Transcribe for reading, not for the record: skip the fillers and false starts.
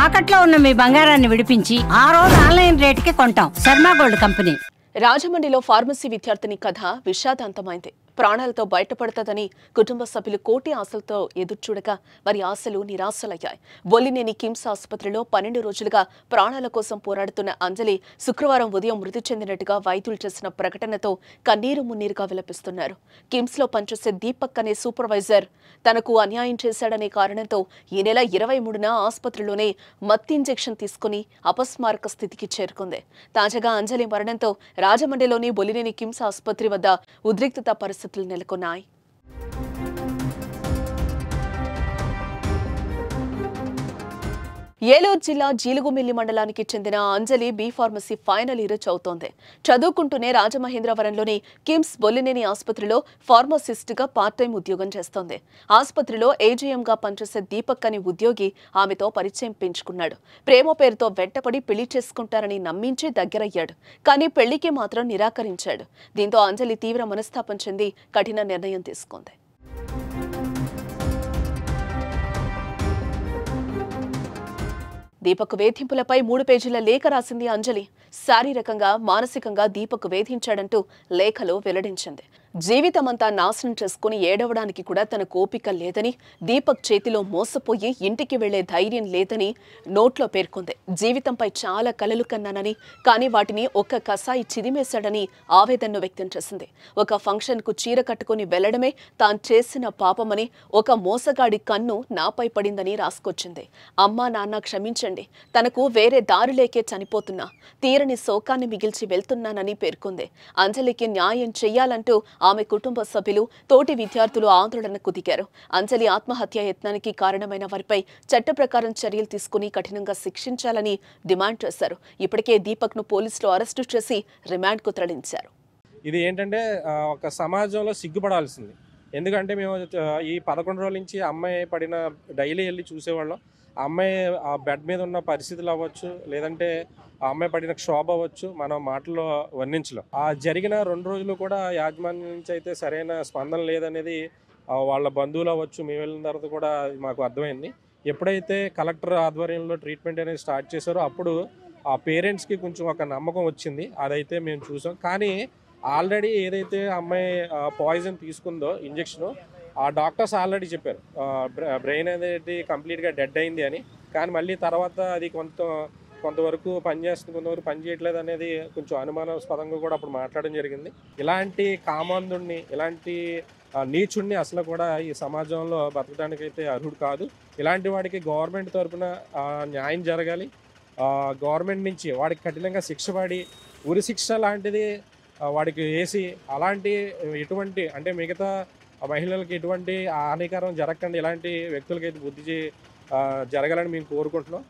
తాకట్లో ఉన్న మీ బంగారాన్ని విడిపించి ఆ రోజు ఆన్లైన్ రేటుకి కొంటాం. Sharma gold company. రాజమండ్రిలో ఫార్మసీ విద్యార్థిని కథ విషాదాంతమైంది. ప్రాణాలతో బయటపడుతుందని కుటుంబ సభ్యులు కోటి ఆశలతో ఎదుర్చూడగా వారి ఆశలు నిరాశలయ్యాయి. బొల్లినేని కిమ్స్ ఆసుపత్రిలో 12 రోజులుగా ప్రాణాల కోసం పోరాడుతున్న అంజలి శుక్రవారం ఉదయం మృతి చెందినట్టుగా వైద్యులు చేసిన ప్రకటనతో కన్నీరు మున్నీరుగా విలపిస్తున్నారు. కిమ్స్లో పనిచేసే దీపక్ అనే సూపర్వైజర్ తనకు అన్యాయం చేశాడనే కారణంతో ఈ నెల 23న ఆసుపత్రిలోనే మత్తు ఇంజెక్షన్ తీసుకుని అపస్మారక స్థితికి చేరుకుంది. తాజాగా అంజలి మరణంతో రాజమండ్రిలోని బొల్లినేని కిమ్స్ ఆసుపత్రి వద్ద ఉద్రిక్తత పరిస్థితులు నెలకొన్నాయి. ఏలూరు జిల్లా జీలుగుమిల్లి మండలానికి చెందిన అంజలి బి ఫార్మసీ ఫైనల్ ఇయర్ చదువుతోంది. చదువుకుంటూనే రాజమహేంద్రవరంలోని కిమ్స్ బొల్లినేని ఆసుపత్రిలో ఫార్మసిస్ట్గా పార్ట్ టైం ఉద్యోగం చేస్తోంది. ఆసుపత్రిలో ఏజీఎంగా పనిచేసే దీపక్ అనే ఉద్యోగి ఆమెతో పరిచయం పెంచుకున్నాడు. ప్రేమ పేరుతో వెంటపడి పెళ్లి చేసుకుంటారని నమ్మించి దగ్గరయ్యాడు. కానీ పెళ్లికి మాత్రం నిరాకరించాడు. దీంతో అంజలి తీవ్ర మనస్తాపం చెంది కఠిన నిర్ణయం తీసుకుంది. దీపక్ వేధింపులపై 3 పేజీల లేఖ రాసింది అంజలి. శారీరకంగా మానసికంగా దీపక్ వేధించాడంటూ లేఖలో వెల్లడించింది. జీవితమంతా నాశనం చేసుకుని ఏడవడానికి కూడా తన ఓపిక లేదని, దీపక్ చేతిలో మోసపోయి ఇంటికి వెళ్లే ధైర్యం లేదని నోట్లో పేర్కొంది. జీవితంపై చాలా కలలు కన్నానని, కానీ వాటిని ఒక్క కసాయి చిదిమేశాడని ఆవేదనను వ్యక్తం చేసింది. ఒక ఫంక్షన్కు చీర కట్టుకుని వెళ్లడమే తాను చేసిన పాపమని, ఒక మోసగాడి కన్ను నాపై పడిందని రాసుకొచ్చింది. అమ్మా నాన్న క్షమించండి, తనకు వేరే దారి లేకే చనిపోతున్నా, తీరని శోకాన్ని మిగిల్చి వెళ్తున్నానని పేర్కొంది. అంజలికి న్యాయం చెయ్యాలంటూ ఆమె కుటుంబ సభ్యులు, తోటి విద్యార్థులు ఆందోళనకు దిగారు. అంజలి ఆత్మహత్య యత్నానికి కారణమైన వారిపై చట్ట ప్రకారం చర్యలు తీసుకుని కఠినంగా శిక్షించాలని డిమాండ్ చేశారు. ఇప్పటికే దీపక్ ను పోలీసులు అరెస్టు చేసి రిమాండ్ కు తరలించారు. ఇది ఏంటంటే ఒక సమాజంలో సిగ్గుపడాల్సింది. ఎందుకంటే మేము ఈ 11 రోజుల నుంచి అమ్మాయి పడిన డైలీ వెళ్ళి చూసేవాళ్ళం. ఆ అమ్మాయి ఆ బెడ్ మీద ఉన్న పరిస్థితులు అవ్వచ్చు, లేదంటే ఆ అమ్మాయి పడిన క్షోభ అవ్వచ్చు, మనం మాటల్లో వర్ణించలేం. ఆ జరిగిన 2 రోజులు కూడా యాజమాన్యం నుంచి అయితే సరైన స్పందన లేదనేది వాళ్ళ బంధువులు అవ్వచ్చు, మేము వెళ్ళిన తర్వాత కూడా మాకు అర్థమైంది. ఎప్పుడైతే కలెక్టర్ ఆధ్వర్యంలో ట్రీట్మెంట్ అనేది స్టార్ట్ చేశారో అప్పుడు ఆ పేరెంట్స్కి కొంచెం ఒక నమ్మకం వచ్చింది. అదైతే మేము చూసాం. కానీ ఆల్రెడీ ఏదైతే అమ్మాయి పాయిజన్ తీసుకుందో ఇంజెక్షను, ఆ డాక్టర్స్ ఆల్రెడీ చెప్పారు బ్రెయిన్ అనేది కంప్లీట్గా డెడ్ అయింది అని. కానీ మళ్ళీ తర్వాత అది కొంతవరకు పనిచేస్తుంది, కొంతవరకు పని చేయట్లేదు అనేది కొంచెం అనుమానాస్పదంగా కూడా అప్పుడు మాట్లాడడం జరిగింది. ఇలాంటి కామాంధుడిని, ఇలాంటి నీచుడిని అసలు కూడా ఈ సమాజంలో బతకడానికి అయితే అర్హుడు కాదు. ఇలాంటి వాడికి గవర్నమెంట్ తరఫున న్యాయం జరగాలి. గవర్నమెంట్ నుంచి వాడికి కఠినంగా శిక్ష పడి, ఉరి శిక్ష లాంటిది వాడికి వేసి, అలాంటి ఎటువంటి అంటే మిగతా మహిళలకి ఎటువంటి హానికరం జరగకుండా ఇలాంటి వ్యక్తులకైతే బుద్ధి జరగాలని మేము కోరుకుంటున్నాం.